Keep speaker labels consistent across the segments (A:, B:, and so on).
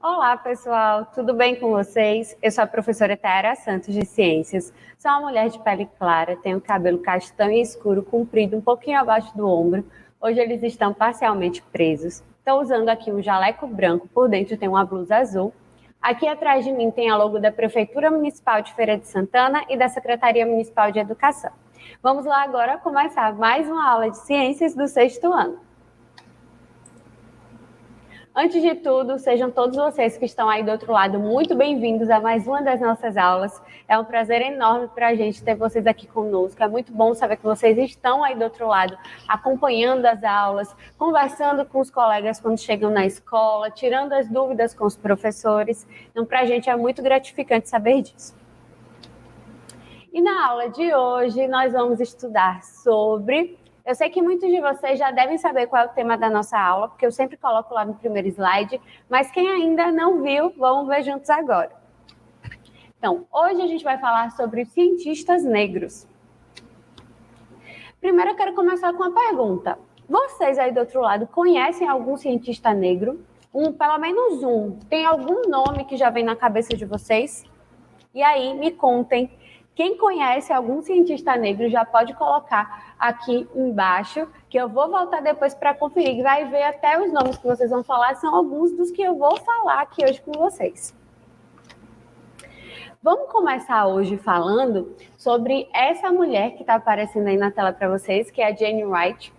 A: Olá, pessoal, tudo bem com vocês? Eu sou a professora Tayara Santos, de Ciências. Sou uma mulher de pele clara, tenho cabelo castanho e escuro, comprido um pouquinho abaixo do ombro. Hoje eles estão parcialmente presos. Estou usando aqui um jaleco branco, por dentro tem uma blusa azul. Aqui atrás de mim tem a logo da Prefeitura Municipal de Feira de Santana e da Secretaria Municipal de Educação. Vamos lá agora começar mais uma aula de Ciências do 6º ano. Antes de tudo, sejam todos vocês que estão aí do outro lado muito bem-vindos a mais uma das nossas aulas. É um prazer enorme para a gente ter vocês aqui conosco. É muito bom saber que vocês estão aí do outro lado, acompanhando as aulas, conversando com os colegas quando chegam na escola, tirando as dúvidas com os professores. Então, para a gente é muito gratificante saber disso. E na aula de hoje, nós vamos estudar sobre... Eu sei que muitos de vocês já devem saber qual é o tema da nossa aula, porque eu sempre coloco lá no primeiro slide, mas quem ainda não viu, vamos ver juntos agora. Então, hoje a gente vai falar sobre cientistas negros. Primeiro eu quero começar com uma pergunta. Vocês aí do outro lado conhecem algum cientista negro? Pelo menos um. Tem algum nome que já vem na cabeça de vocês? E aí, me contem. Quem conhece algum cientista negro já pode colocar aqui embaixo, que eu vou voltar depois para conferir, vai ver até os nomes que vocês vão falar, são alguns dos que eu vou falar aqui hoje com vocês. Vamos começar hoje falando sobre essa mulher que está aparecendo aí na tela para vocês, que é a Jane Wright.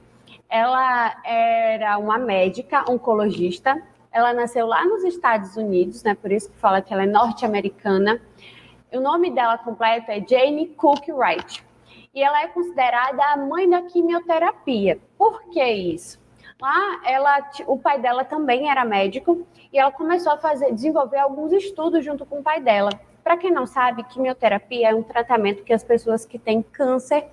A: Ela era uma médica oncologista, ela nasceu lá nos Estados Unidos, né? Por isso que fala que ela é norte-americana. O nome dela completo é Jane Cook Wright. E ela é considerada a mãe da quimioterapia. Por que isso? Lá, o pai dela também era médico e ela começou a desenvolver alguns estudos junto com o pai dela. Para quem não sabe, quimioterapia é um tratamento que as pessoas que têm câncer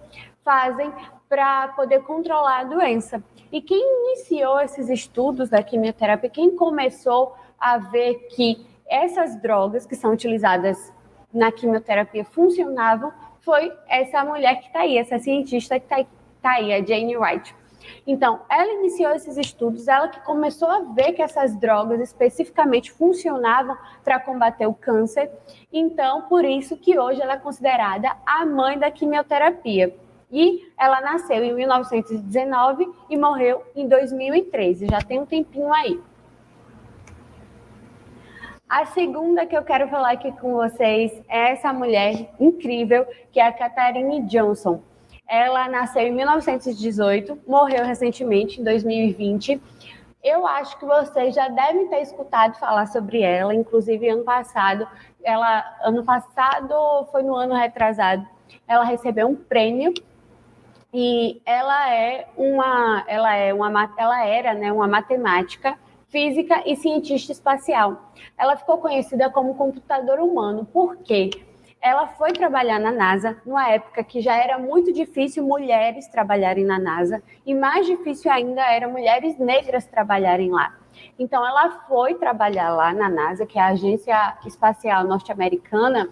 A: fazem para poder controlar a doença. E quem iniciou esses estudos da quimioterapia, quem começou a ver que essas drogas que são utilizadas na quimioterapia funcionavam, foi essa mulher que está aí, essa cientista que está aí, a Jane Wright. Então, ela iniciou esses estudos, ela que começou a ver que essas drogas especificamente funcionavam para combater o câncer. Então, por isso que hoje ela é considerada a mãe da quimioterapia. E ela nasceu em 1919 e morreu em 2013, já tem um tempinho aí. A segunda que eu quero falar aqui com vocês é essa mulher incrível, que é a Katherine Johnson. Ela nasceu em 1918, morreu recentemente, em 2020. Eu acho que vocês já devem ter escutado falar sobre ela, inclusive ano passado foi no ano retrasado, ela recebeu um prêmio e ela era, né, uma matemática, física e cientista espacial. Ela ficou conhecida como computador humano, porque ela foi trabalhar na NASA numa época que já era muito difícil mulheres trabalharem na NASA, e mais difícil ainda era mulheres negras trabalharem lá. Então ela foi trabalhar lá na NASA, que é a Agência Espacial Norte-Americana,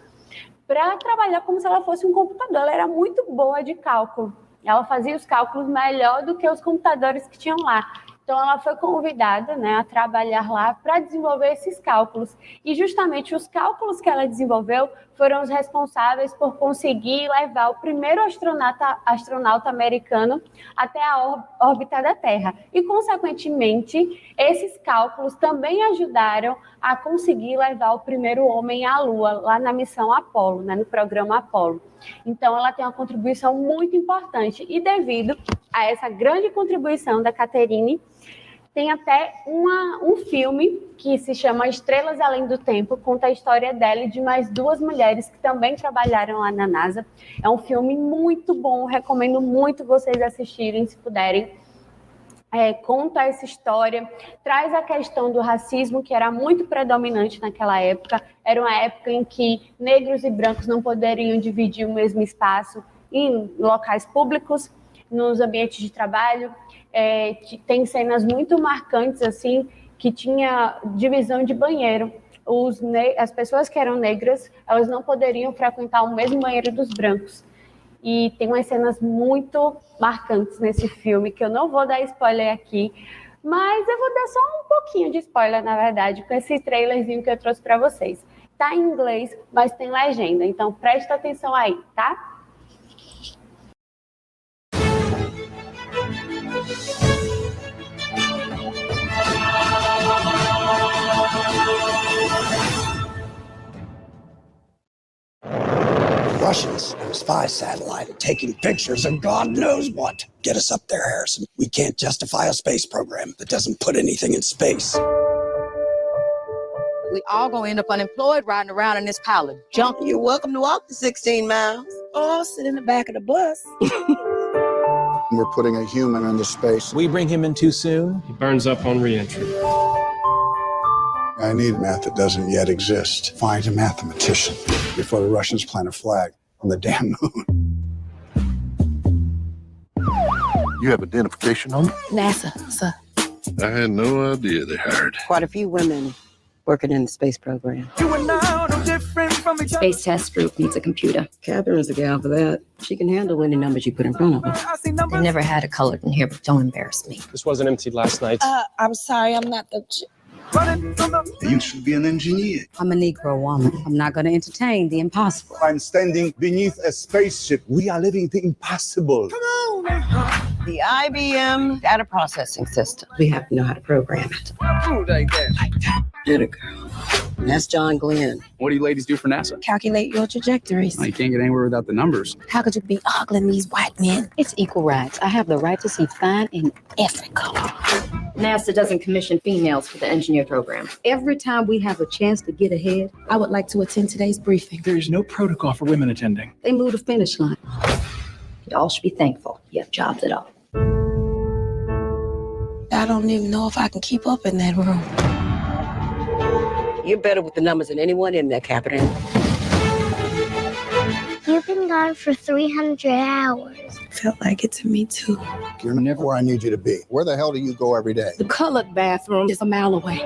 A: para trabalhar como se ela fosse um computador. Ela era muito boa de cálculo. Ela fazia os cálculos melhor do que os computadores que tinham lá. Então, ela foi convidada, né, a trabalhar lá para desenvolver esses cálculos. E justamente os cálculos que ela desenvolveu foram os responsáveis por conseguir levar o primeiro astronauta americano até a órbita da Terra. E, consequentemente, esses cálculos também ajudaram a conseguir levar o primeiro homem à Lua, lá na missão Apollo, né, no programa Apollo. Então, ela tem uma contribuição muito importante. E devido a essa grande contribuição da Katherine, tem até um filme que se chama Estrelas Além do Tempo, conta a história dela e de mais duas mulheres que também trabalharam lá na NASA. É um filme muito bom, recomendo muito vocês assistirem, se puderem. Conta essa história, traz a questão do racismo, que era muito predominante naquela época. Era uma época em que negros e brancos não poderiam dividir o mesmo espaço em locais públicos, nos ambientes de trabalho. Tem cenas muito marcantes, assim, que tinha divisão de banheiro. As pessoas que eram negras, elas não poderiam frequentar o mesmo banheiro dos brancos. E tem umas cenas muito marcantes nesse filme, que eu não vou dar spoiler aqui, Mas eu vou dar só um pouquinho de spoiler, na verdade, com esse trailerzinho que eu trouxe para vocês. Tá em inglês, mas tem legenda, então presta atenção aí, tá?
B: Russians have a spy satellite taking pictures of God knows what. Get us up there, Harrison. We can't justify a space program that doesn't put anything in space.
C: We all gonna end up unemployed riding around in this pile of junk.
D: You're welcome to walk the 16 miles or sit in the back of the bus.
E: We're putting a human into space.
F: We bring him in too soon,
G: he burns up on re-entry.
E: I need math that doesn't yet exist. Find a mathematician before the Russians plant a flag on the damn moon.
H: You have identification on it?
D: NASA, sir.
H: I had no idea they hired.
D: Quite a few women working in the space program.
I: Space test group needs a computer.
D: Catherine's the gal for that. She can handle any numbers you put in front of her.
I: They never had a colored in here, but don't embarrass me.
G: This wasn't emptied last night.
D: I'm sorry, I'm not the...
E: You should be an engineer.
C: I'm a Negro woman. I'm not gonna entertain the impossible.
J: I'm standing beneath a spaceship. We are living the impossible.
D: The IBM data processing system.
C: We have to know how to program it.
D: Get it, girl. And that's John Glenn.
K: What do you ladies do for NASA?
D: Calculate your trajectories.
K: You can't get anywhere without the numbers.
D: How could you be ogling these white men?
C: It's equal rights. I have the right to see fine and ethical.
I: NASA doesn't commission females for the engineer program.
C: Every time we have a chance to get ahead,
D: I would like to attend today's briefing.
K: There's no protocol for women attending.
C: they move the finish line.
I: Y'all should be thankful you have jobs at all.
D: I don't even know if I can keep up in that room. You're better with the numbers than anyone in there, Captain.
L: You've been gone for 300 hours.
D: Felt like it to me, too.
E: You're never where I need you to be. Where the hell do you go every day?
D: The colored bathroom is a mile away.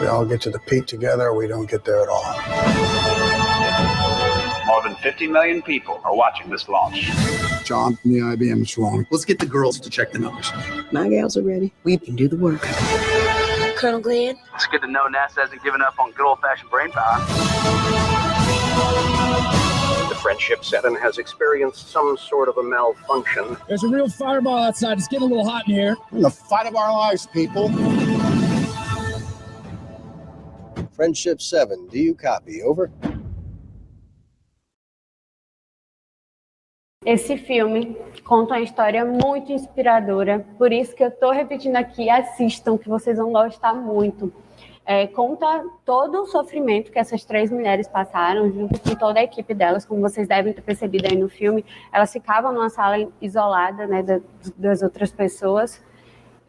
E: We all get to the peak together, or we don't get there at all.
M: More than 50 million people are watching this launch.
E: John from the IBM is wrong.
K: Let's get the girls to check the numbers.
D: My gals are ready. We can do the work. Colonel Glenn?
M: It's good to know NASA hasn't given up on good old-fashioned brain power. The Friendship 7 has experienced some sort of a malfunction.
F: There's a real fireball outside. It's getting a little hot in here.
E: We're in the fight of our lives, people.
B: Friendship 7, do you copy? Over.
A: Esse filme conta uma história muito inspiradora, por isso que eu estou repetindo aqui, assistam, que vocês vão gostar muito. Conta todo o sofrimento que essas 3 mulheres passaram, junto com toda a equipe delas, como vocês devem ter percebido aí no filme. Elas ficavam numa sala isolada, né, das outras pessoas,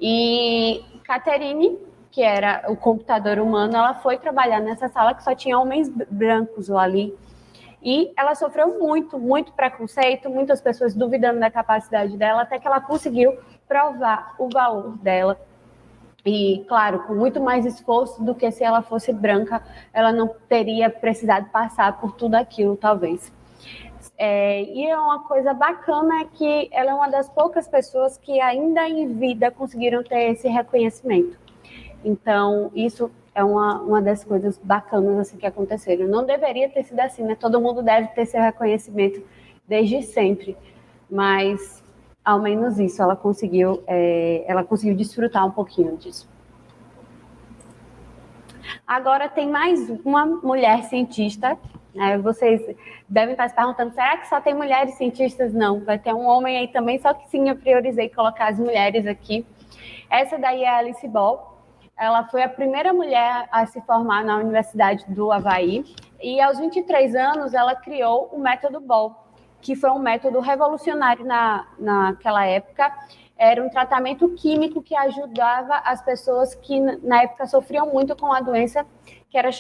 A: e Catherine, que era o computador humano, ela foi trabalhar nessa sala que só tinha homens brancos lá ali. E ela sofreu muito preconceito, muitas pessoas duvidando da capacidade dela, até que ela conseguiu provar o valor dela. E, claro, com muito mais esforço do que se ela fosse branca, ela não teria precisado passar por tudo aquilo, talvez. E é uma coisa bacana que ela é uma das poucas pessoas que ainda em vida conseguiram ter esse reconhecimento. Então, isso é uma das coisas bacanas assim, que aconteceram. Não deveria ter sido assim, né? Todo mundo deve ter seu reconhecimento desde sempre, mas ao menos isso, ela conseguiu desfrutar um pouquinho disso. Agora tem mais uma mulher cientista, né? Vocês devem estar se perguntando, será que só tem mulheres cientistas? Não, vai ter um homem aí também, só que sim, eu priorizei colocar as mulheres aqui. Essa daí é a Alice Ball. Ela foi a primeira mulher a se formar na Universidade do Havaí e aos 23 anos ela criou o método Ball, que foi um método revolucionário naquela época. Era um tratamento químico que ajudava as pessoas que na época sofriam muito com a doença que era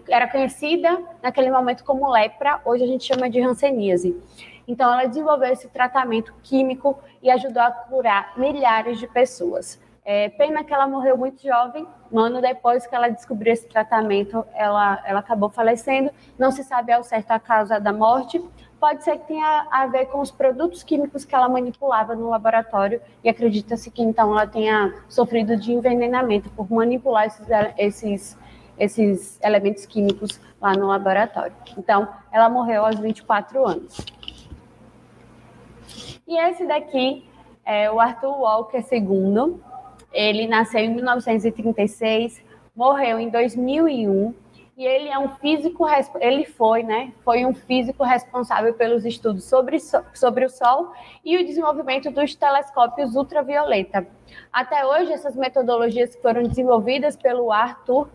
A: era conhecida naquele momento como lepra, hoje a gente chama de hanseníase. Então ela desenvolveu esse tratamento químico e ajudou a curar milhares de pessoas. Pena que ela morreu muito jovem, um ano depois que ela descobriu esse tratamento, ela acabou falecendo. Não se sabe ao certo a causa da morte, pode ser que tenha a ver com os produtos químicos que ela manipulava no laboratório, e acredita-se que então ela tenha sofrido de envenenamento por manipular esses elementos químicos lá no laboratório. Então, ela morreu aos 24 anos. E esse daqui é o Arthur Walker II. Ele nasceu em 1936, morreu em 2001, e ele é um físico, foi um físico responsável pelos estudos sobre o Sol e o desenvolvimento dos telescópios ultravioleta. Até hoje, essas metodologias que foram desenvolvidas pelo Arthur,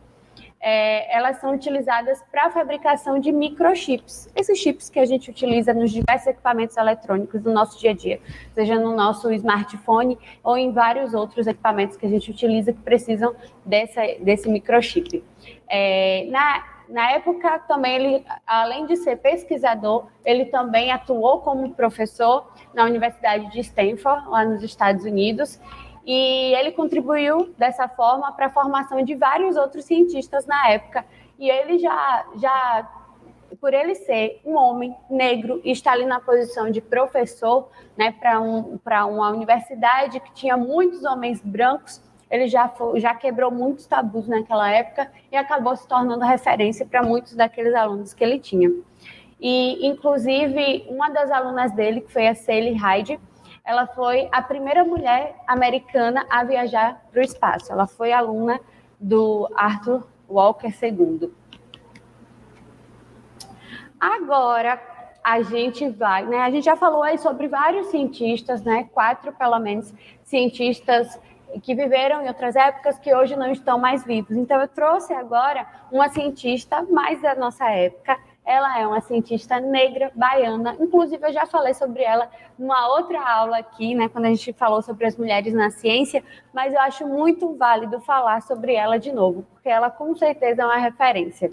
A: elas são utilizadas para a fabricação de microchips. Esses chips que a gente utiliza nos diversos equipamentos eletrônicos do nosso dia a dia, seja no nosso smartphone ou em vários outros equipamentos que a gente utiliza que precisam desse microchip. Na época, também, ele, além de ser pesquisador, ele também atuou como professor na Universidade de Stanford, lá nos Estados Unidos, e ele contribuiu dessa forma para a formação de vários outros cientistas na época. E ele já por ele ser um homem negro e estar ali na posição de professor, né, para uma universidade que tinha muitos homens brancos, ele já quebrou muitos tabus naquela época e acabou se tornando referência para muitos daqueles alunos que ele tinha. E, inclusive, uma das alunas dele, que foi a Sally Ride, ela foi a primeira mulher americana a viajar para o espaço. Ela foi aluna do Arthur Walker II. Agora, a gente vai, né? A gente já falou aí sobre vários cientistas, né? 4, pelo menos, cientistas que viveram em outras épocas que hoje não estão mais vivos. Então, eu trouxe agora uma cientista mais da nossa época. Ela é uma cientista negra, baiana. Inclusive, eu já falei sobre ela numa outra aula aqui, né, quando a gente falou sobre as mulheres na ciência, mas eu acho muito válido falar sobre ela de novo, porque ela, com certeza, é uma referência.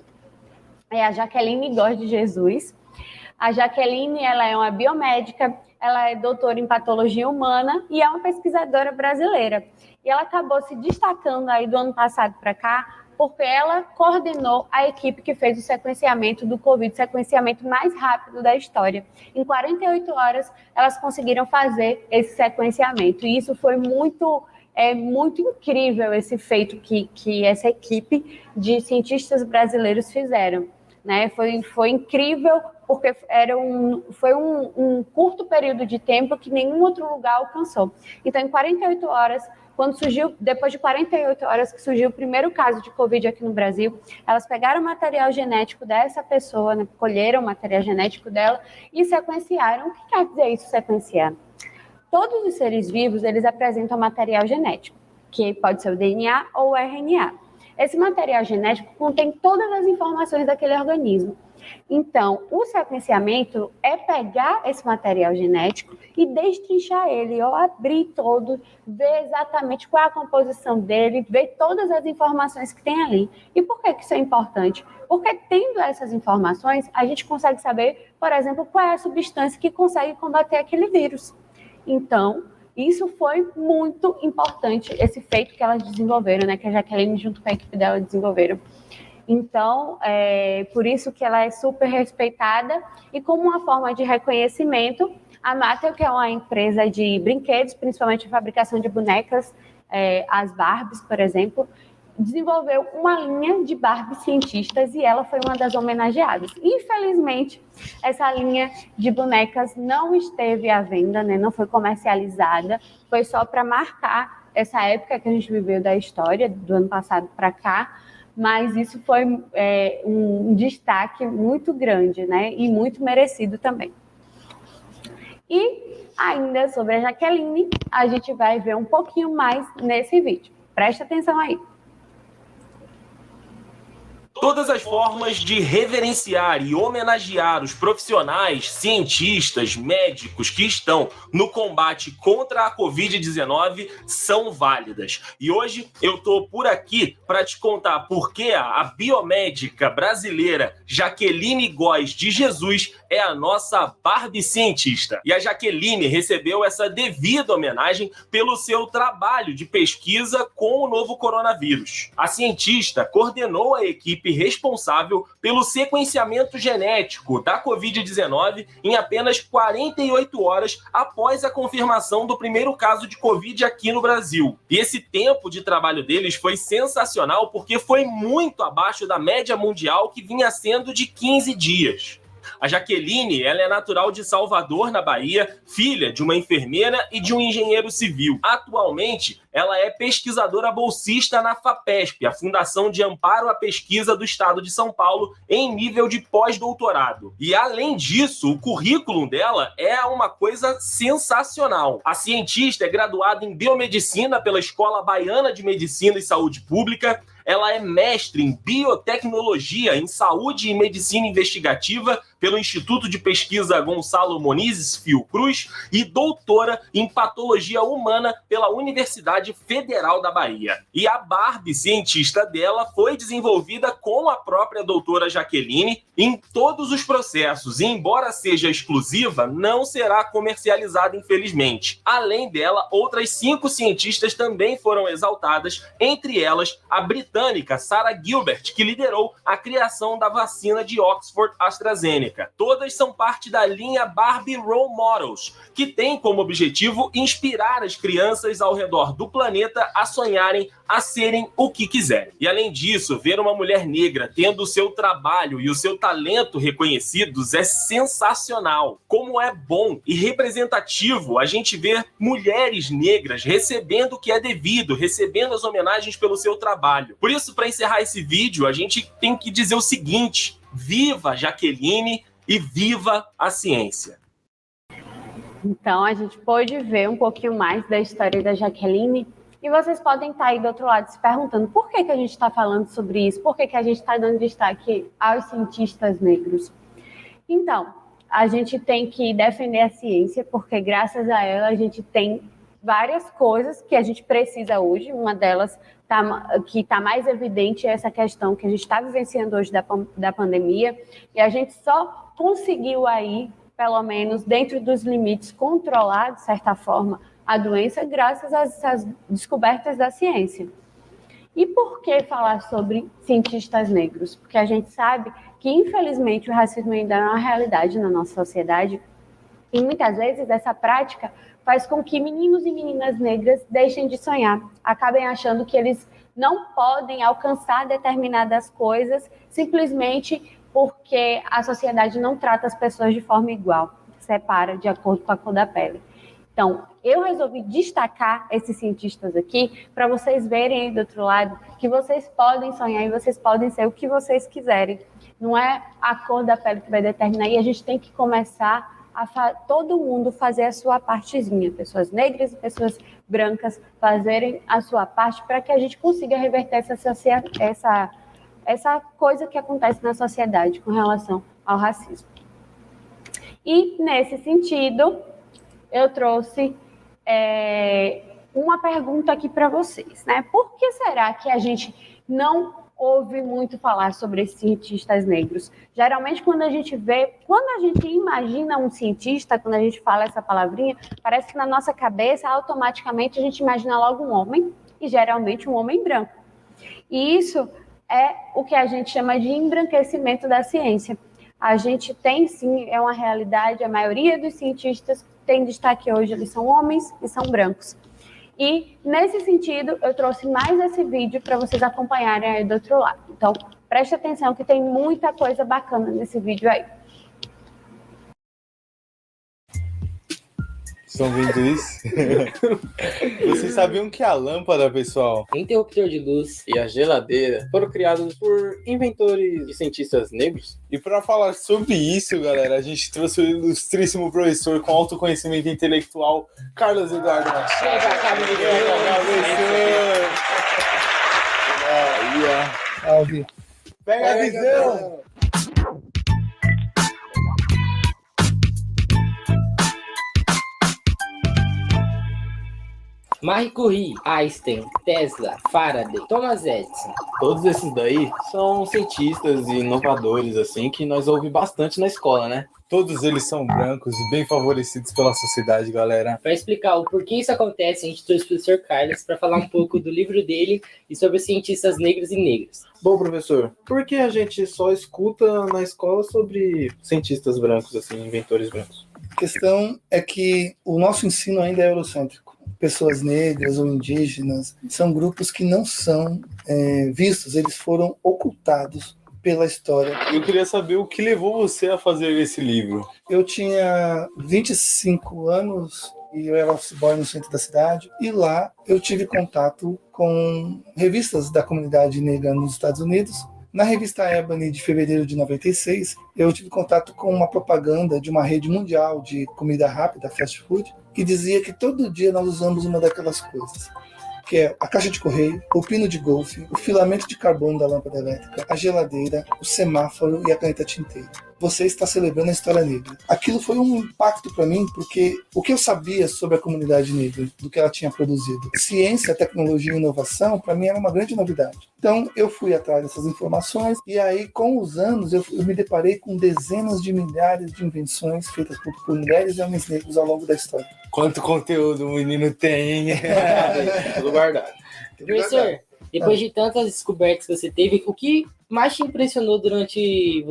A: É a Jaqueline Góes de Jesus. A Jaqueline, ela é uma biomédica, ela é doutora em patologia humana e é uma pesquisadora brasileira. E ela acabou se destacando aí do ano passado para cá, porque ela coordenou a equipe que fez o sequenciamento do Covid, o sequenciamento mais rápido da história. Em 48 horas, elas conseguiram fazer esse sequenciamento. E isso foi muito incrível, esse feito que essa equipe de cientistas brasileiros fizeram. Né? Foi incrível, porque foi um curto período de tempo que nenhum outro lugar alcançou. Então, em 48 horas, depois de 48 horas que surgiu o primeiro caso de Covid aqui no Brasil, elas pegaram o material genético dessa pessoa, né, colheram o material genético dela e sequenciaram. O que quer dizer isso, sequenciar? Todos os seres vivos, eles apresentam material genético, que pode ser o DNA ou o RNA. Esse material genético contém todas as informações daquele organismo. Então, o sequenciamento é pegar esse material genético e destrinchar ele, ou abrir todo, ver exatamente qual é a composição dele, ver todas as informações que tem ali. E por que isso é importante? Porque tendo essas informações, a gente consegue saber, por exemplo, qual é a substância que consegue combater aquele vírus. Então, isso foi muito importante, esse feito que elas desenvolveram, né, que a Jaqueline, junto com a equipe dela, desenvolveram. Então, por isso que ela é super respeitada. E como uma forma de reconhecimento, a Mattel, que é uma empresa de brinquedos, principalmente a fabricação de bonecas, as Barbies, por exemplo, desenvolveu uma linha de Barbies cientistas e ela foi uma das homenageadas. Infelizmente, essa linha de bonecas não esteve à venda, né? Não foi comercializada, foi só para marcar essa época que a gente viveu da história, do ano passado para cá, mas isso foi um destaque muito grande, né? E muito merecido também. E ainda sobre a Jaqueline, a gente vai ver um pouquinho mais nesse vídeo. Presta atenção aí.
N: Todas as formas de reverenciar e homenagear os profissionais, cientistas, médicos que estão no combate contra a Covid-19 são válidas. E hoje eu tô por aqui para te contar por que a biomédica brasileira Jaqueline Góes de Jesus é a nossa Barbie cientista. E a Jaqueline recebeu essa devida homenagem pelo seu trabalho de pesquisa com o novo coronavírus. A cientista coordenou a equipe equipe responsável pelo sequenciamento genético da Covid-19 em apenas 48 horas após a confirmação do primeiro caso de Covid aqui no Brasil. E esse tempo de trabalho deles foi sensacional porque foi muito abaixo da média mundial, que vinha sendo de 15 dias. A Jaqueline, ela é natural de Salvador, na Bahia, filha de uma enfermeira e de um engenheiro civil. Atualmente, ela é pesquisadora bolsista na FAPESP, a Fundação de Amparo à Pesquisa do Estado de São Paulo, em nível de pós-doutorado. E, além disso, o currículo dela é uma coisa sensacional. A cientista é graduada em biomedicina pela Escola Baiana de Medicina e Saúde Pública. Ela é mestre em biotecnologia, em saúde e medicina investigativa pelo Instituto de Pesquisa Gonçalo Monizes Fiocruz e doutora em patologia humana pela Universidade Federal da Bahia. E a Barbie, cientista dela, foi desenvolvida com a própria doutora Jaqueline em todos os processos e, embora seja exclusiva, não será comercializada, infelizmente. Além dela, outras 5 cientistas também foram exaltadas, entre elas a britânica Sarah Gilbert, que liderou a criação da vacina de Oxford AstraZeneca. Todas são parte da linha Barbie Role Models, que tem como objetivo inspirar as crianças ao redor do planeta a sonharem, a serem o que quiserem. E além disso, ver uma mulher negra tendo o seu trabalho e o seu talento reconhecidos é sensacional. Como é bom e representativo a gente ver mulheres negras recebendo o que é devido, recebendo as homenagens pelo seu trabalho. Por isso, para encerrar esse vídeo, a gente tem que dizer o seguinte: viva Jaqueline e viva a ciência!
A: Então, a gente pôde ver um pouquinho mais da história da Jaqueline. E vocês podem estar aí do outro lado se perguntando por que a gente está falando sobre isso, por que a gente está dando destaque aos cientistas negros. Então, a gente tem que defender a ciência, porque graças a ela a gente tem várias coisas que a gente precisa hoje. Uma delas que está mais evidente é essa questão que a gente está vivenciando hoje da pandemia, e a gente só conseguiu aí, pelo menos dentro dos limites, controlar, de certa forma, a doença graças às descobertas da ciência. E por que falar sobre cientistas negros? Porque a gente sabe que, infelizmente, o racismo ainda é uma realidade na nossa sociedade, e muitas vezes essa prática faz com que meninos e meninas negras deixem de sonhar, acabem achando que eles não podem alcançar determinadas coisas simplesmente porque a sociedade não trata as pessoas de forma igual, separa de acordo com a cor da pele. Então, eu resolvi destacar esses cientistas aqui para vocês verem aí do outro lado que vocês podem sonhar e vocês podem ser o que vocês quiserem. Não é a cor da pele que vai determinar, e a gente tem que começar a todo mundo fazer a sua partezinha, pessoas negras e pessoas brancas fazerem a sua parte para que a gente consiga reverter essa coisa que acontece na sociedade com relação ao racismo. E, nesse sentido, eu trouxe uma pergunta aqui para vocês, né? Por que será que a gente não ouve muito falar sobre esses cientistas negros? Geralmente, quando a gente imagina um cientista, quando a gente fala essa palavrinha, parece que na nossa cabeça, automaticamente, a gente imagina logo um homem, e geralmente um homem branco. E isso é o que a gente chama de embranquecimento da ciência. A gente tem, sim, é uma realidade, a maioria dos cientistas que tem destaque hoje, eles são homens e são brancos. E, nesse sentido, eu trouxe mais esse vídeo para vocês acompanharem aí do outro lado. Então, preste atenção que tem muita coisa bacana nesse vídeo aí.
O: Estão vendo isso? Vocês sabiam que a lâmpada, pessoal,
P: interruptor de luz e a geladeira foram criados por inventores e cientistas negros?
O: E para falar sobre isso, galera, a gente trouxe o ilustríssimo professor com autoconhecimento intelectual, Carlos Eduardo Machado.
P: Chega,
O: Salve. Pega a visão!
P: Marie Curie, Einstein, Tesla, Faraday, Thomas Edison.
O: Todos esses daí são cientistas e inovadores, assim, que nós ouvimos bastante na escola, né? Todos eles são brancos e bem favorecidos pela sociedade, galera.
P: Para explicar o porquê isso acontece, a gente trouxe o professor Carlos para falar um pouco do livro dele e sobre os cientistas negros e negras.
G: Bom, professor, por que a gente só escuta na escola sobre cientistas brancos, assim, inventores brancos?
Q: A questão é que o nosso ensino ainda é eurocêntrico. Pessoas negras ou indígenas são grupos que não são vistos, eles foram ocultados pela história.
O: Eu queria saber o que levou você a fazer esse livro.
Q: Eu tinha 25 anos e eu era office boy no centro da cidade, e lá eu tive contato com revistas da comunidade negra nos Estados Unidos. Na revista Ebony de fevereiro de 96, eu tive contato com uma propaganda de uma rede mundial de comida rápida, fast food, que dizia que todo dia nós usamos uma daquelas coisas, que é a caixa de correio, o pino de golfe, o filamento de carbono da lâmpada elétrica, a geladeira, o semáforo e a caneta tinteira. Você está celebrando a história negra. Aquilo foi um impacto para mim, porque o que eu sabia sobre a comunidade negra, do que ela tinha produzido, ciência, tecnologia e inovação, para mim era uma grande novidade. Então eu fui atrás dessas informações e aí com os anos eu me deparei com dezenas de milhares de invenções feitas por mulheres e homens negros ao longo da história.
O: Quanto conteúdo o menino tem, hein?
P: Tudo guardado. Professor, depois de tantas descobertas que você teve, o que mais te impressionou durante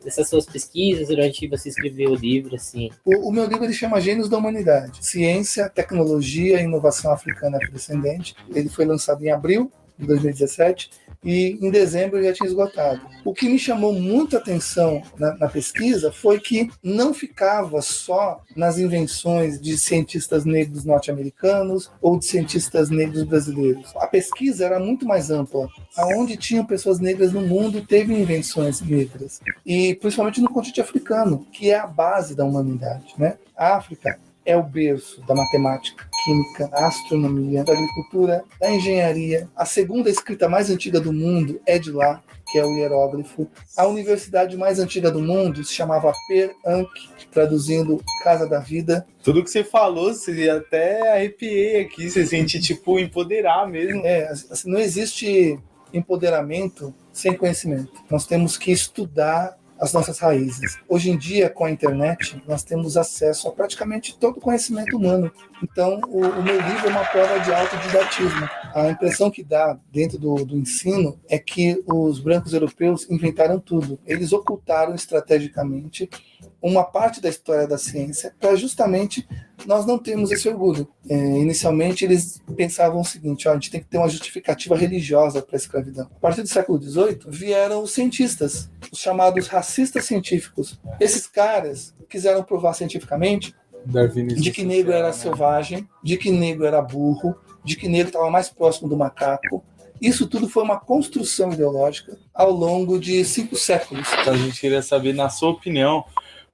P: essas suas pesquisas, durante você escrever o livro, assim?
Q: O meu livro ele chama Gênios da Humanidade, Ciência, Tecnologia e Inovação Africana Afrodescendente. Ele foi lançado em abril de 2017 e em dezembro já tinha esgotado. O que me chamou muita atenção na pesquisa foi que não ficava só nas invenções de cientistas negros norte-americanos ou de cientistas negros brasileiros. A pesquisa era muito mais ampla. Aonde tinham pessoas negras no mundo, teve invenções negras. E principalmente no continente africano, que é a base da humanidade, né? A África é o berço da matemática, química, da astronomia, da agricultura, da engenharia. A segunda escrita mais antiga do mundo é de lá, que é o hieróglifo. A universidade mais antiga do mundo se chamava Per Ankh, traduzindo Casa da Vida.
O: Tudo que você falou, você até arrepiei aqui, você sente tipo empoderar mesmo.
Q: Assim, não existe empoderamento sem conhecimento. Nós temos que estudar as nossas raízes. Hoje em dia, com a internet, nós temos acesso a praticamente todo o conhecimento humano. Então, o meu livro é uma prova de autodidatismo. A impressão que dá dentro do ensino é que os brancos europeus inventaram tudo. Eles ocultaram estrategicamente uma parte da história da ciência para justamente nós não termos esse orgulho. Inicialmente, eles pensavam o seguinte: a gente tem que ter uma justificativa religiosa para a escravidão. A partir do século XVIII, vieram os cientistas, os chamados racistas científicos. Esses caras quiseram provar cientificamente de que negro era selvagem, de que negro era burro, de que negro estava mais próximo do macaco. Isso tudo foi uma construção ideológica ao longo de 5 séculos.
O: A gente queria saber, na sua opinião,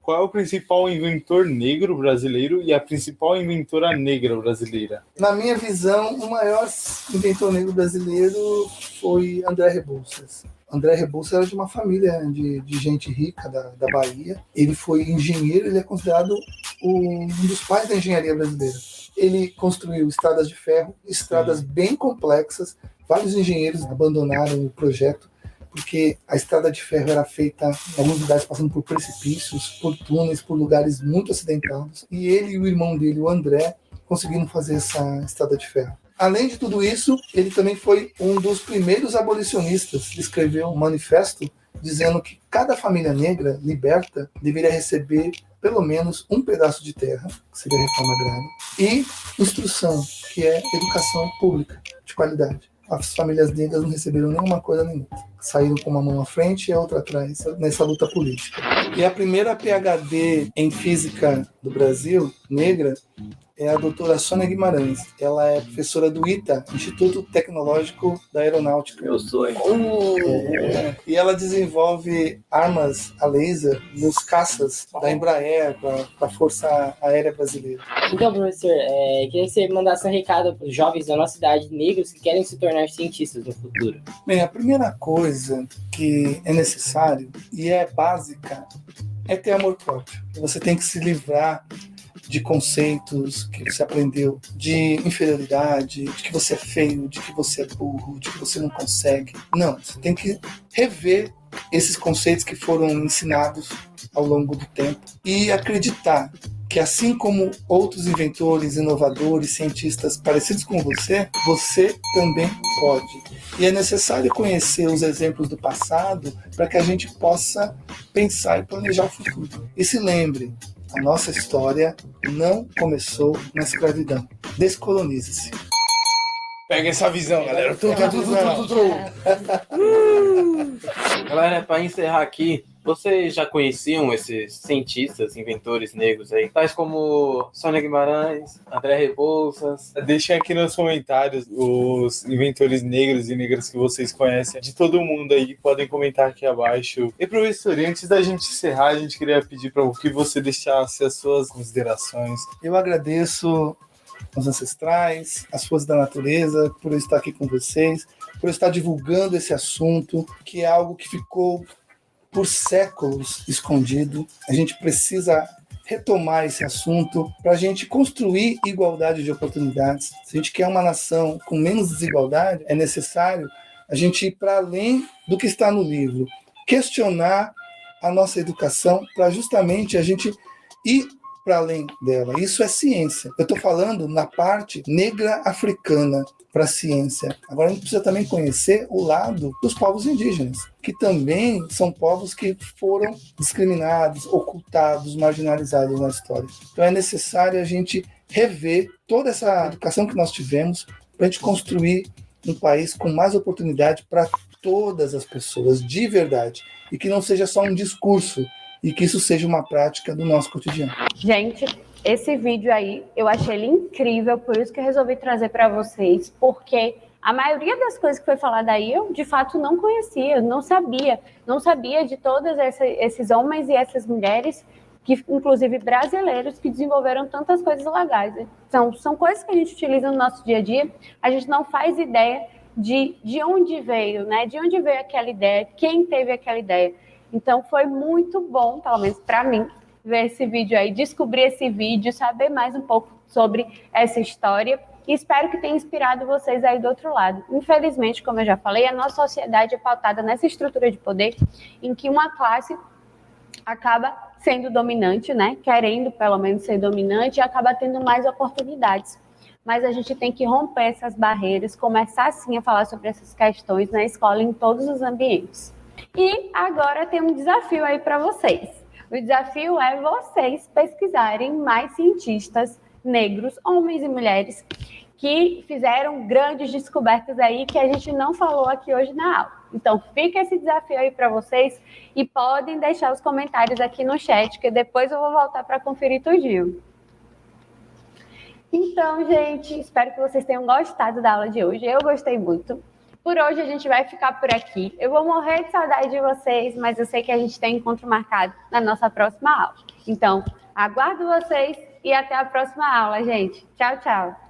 O: qual é o principal inventor negro brasileiro e a principal inventora negra brasileira?
Q: Na minha visão, o maior inventor negro brasileiro foi André Rebouças. André Rebouças era de uma família de gente rica da Bahia. Ele foi engenheiro, ele é considerado um dos pais da engenharia brasileira. Ele construiu estradas de ferro, estradas bem complexas. Vários engenheiros abandonaram o projeto porque a estrada de ferro era feita em alguns lugares passando por precipícios, por túneis, por lugares muito acidentados. E ele e o irmão dele, o André, conseguiram fazer essa estrada de ferro. Além de tudo isso, ele também foi um dos primeiros abolicionistas. Escreveu um manifesto dizendo que cada família negra liberta deveria receber pelo menos um pedaço de terra, que seria a reforma agrária, e instrução, que é educação pública de qualidade. As famílias negras não receberam nenhuma coisa nem outra. Saíram com uma mão à frente e a outra atrás nessa luta política. E a primeira PhD em física do Brasil, negra, é a doutora Sônia Guimarães. Ela é professora do ITA, Instituto Tecnológico da Aeronáutica.
D: Meu sonho.
Q: E ela desenvolve armas a laser nos caças da Embraer para a Força Aérea Brasileira.
P: Então, professor, queria que você mandasse um recado para os jovens da nossa cidade, negros, que querem se tornar cientistas no futuro.
Q: Bem, a primeira coisa que é necessário e é básica é ter amor próprio. Você tem que se livrar de conceitos que você aprendeu de inferioridade, de que você é feio, de que você é burro, de que você não consegue. Não, você tem que rever esses conceitos que foram ensinados ao longo do tempo e acreditar que, assim como outros inventores, inovadores, cientistas parecidos com você, você também pode. E é necessário conhecer os exemplos do passado para que a gente possa pensar e planejar o futuro. E se lembre, a nossa história não começou na escravidão. Descolonize-se.
O: Pega essa visão, galera.
G: Galera, para encerrar aqui, vocês já conheciam esses cientistas, inventores negros aí? Tais como Sônia Guimarães, André Rebouças.
O: Deixem aqui nos comentários os inventores negros e negras que vocês conhecem. De todo mundo aí, podem comentar aqui abaixo. E professor, antes da gente encerrar, a gente queria pedir para que você deixasse as suas considerações.
Q: Eu agradeço aos ancestrais, às forças da natureza, por eu estar aqui com vocês, por eu estar divulgando esse assunto, que é algo que ficou por séculos escondido. A gente precisa retomar esse assunto para a gente construir igualdade de oportunidades. Se a gente quer uma nação com menos desigualdade, é necessário a gente ir para além do que está no livro, questionar a nossa educação para justamente a gente ir para além dela. Isso é ciência. Eu estou falando na parte negra africana para a ciência. Agora a gente precisa também conhecer o lado dos povos indígenas, que também são povos que foram discriminados, ocultados, marginalizados na história. Então é necessário a gente rever toda essa educação que nós tivemos para a gente construir um país com mais oportunidade para todas as pessoas, de verdade, e que não seja só um discurso, e que isso seja uma prática do nosso cotidiano.
A: Gente, esse vídeo aí, eu achei ele incrível, por isso que eu resolvi trazer para vocês, porque a maioria das coisas que foi falada aí, eu de fato não conhecia, não sabia de todos esses homens e essas mulheres, que inclusive brasileiros, que desenvolveram tantas coisas legais. Então, são coisas que a gente utiliza no nosso dia a dia, a gente não faz ideia de onde veio, né? De onde veio aquela ideia, quem teve aquela ideia. Então foi muito bom, pelo menos para mim, ver esse vídeo aí, descobrir esse vídeo, saber mais um pouco sobre essa história e espero que tenha inspirado vocês aí do outro lado. Infelizmente, como eu já falei, a nossa sociedade é pautada nessa estrutura de poder em que uma classe acaba sendo dominante, né? Querendo pelo menos ser dominante e acaba tendo mais oportunidades. Mas a gente tem que romper essas barreiras, começar sim a falar sobre essas questões na escola, em todos os ambientes. E agora tem um desafio aí para vocês. O desafio é vocês pesquisarem mais cientistas negros, homens e mulheres, que fizeram grandes descobertas aí que a gente não falou aqui hoje na aula. Então fica esse desafio aí para vocês e podem deixar os comentários aqui no chat, que depois eu vou voltar para conferir tudinho. Então, gente, espero que vocês tenham gostado da aula de hoje. Eu gostei muito. Por hoje a gente vai ficar por aqui. Eu vou morrer de saudade de vocês, mas eu sei que a gente tem encontro marcado na nossa próxima aula. Então, aguardo vocês e até a próxima aula, gente. Tchau, tchau.